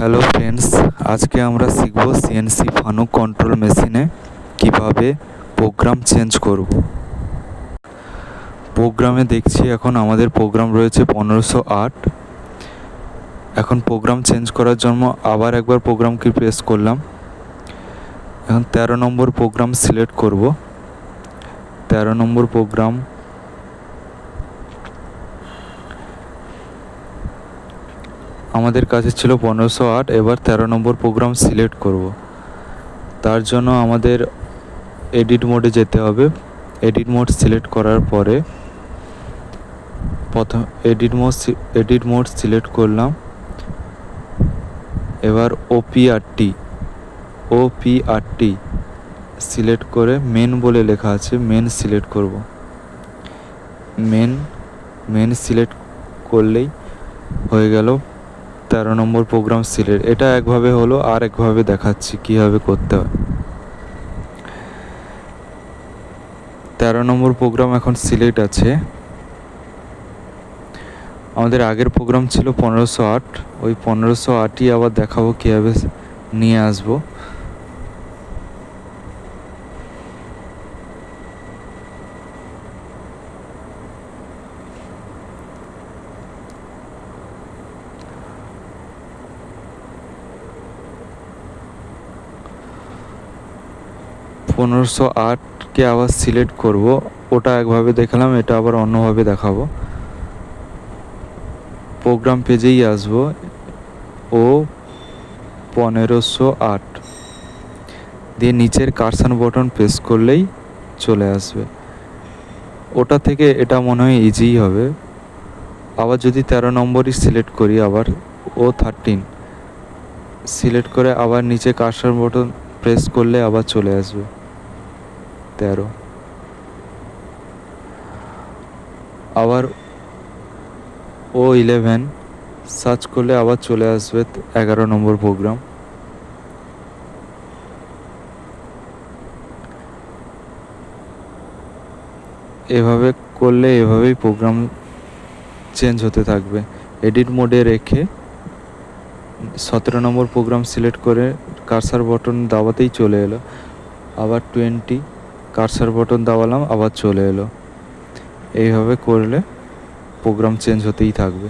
Hello friends, আজকে আমরা শিখব সিএনসি ফানুক কন্ট্রোল মেশিনে কিভাবে প্রোগ্রাম চেঞ্জ করব। প্রোগ্রামে দেখছি এখন আমাদের প্রোগ্রাম রয়েছে 1508। এখন প্রোগ্রাম চেঞ্জ করার জন্য আবার একবার প্রোগ্রাম কি প্রেস করলাম। এখন 13 নম্বর প্রোগ্রাম সিলেক্ট করব। 13 নম্বর প্রোগ্রাম আমাদের কাছে ছিল 1508। এবার 13 নম্বর প্রোগ্রাম সিলেক্ট করব। তার জন্য আমাদের এডিট মোডে যেতে হবে। এডিট মোড সিলেক্ট করার পরে প্রথম এডিট মোড সিলেক্ট করলাম। এবার ওপিআরটি সিলেক্ট করে মেন বলে লেখা আছে, মেন সিলেক্ট করব। মেন সিলেক্ট করলেই হয়ে গেল 13 নম্বর প্রোগ্রাম সিলেক্ট। এটা একভাবে হলো, আর একভাবে দেখাচ্ছি কীভাবে করতে হয়। 13 নম্বর প্রোগ্রাম এখন সিলেক্ট আছে। আমাদের আগের প্রোগ্রাম ছিল 1508। ওই 1508ই আবার দেখাবো কীভাবে নিয়ে আসবো। পনেরোশো আটকে আবার সিলেক্ট করব। ওটা একভাবে দেখালাম, এটা আবার অন্যভাবে দেখাবো। প্রোগ্রাম পেজেই আসবো, 1508 দিয়ে নিচের কার্সর বাটন প্রেস করলেই চলে আসবে। ওটা থেকে এটা মনে হয় ইজিই হবে। আবার যদি 13 নম্বরই সিলেক্ট করি, আবার 13 সিলেক্ট করে আবার নিচে কার্সর বাটন প্রেস করলে আবার চলে আসবে 13। আবার 11 সার্চ করলে আবার চলে আসবে 11 নম্বর প্রোগ্রাম। এভাবে করলে এভাবেই প্রোগ্রাম চেঞ্জ হতে থাকবে। এডিট মোডে রেখে 17 নম্বর প্রোগ্রাম সিলেক্ট করে কার্সার বাটন দাবাতেই চলে এলো। আবার 20 কার্সার বাটন দাবালাম, আবার চলে এলো। এইভাবে করলে প্রোগ্রাম চেঞ্জ হতেই থাকবে।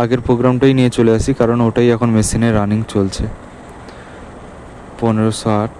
আগের প্রোগ্রামটাই নিয়ে চলে আসি, কারণ ওটাই এখন মেশিনে রানিং চলছে। 1508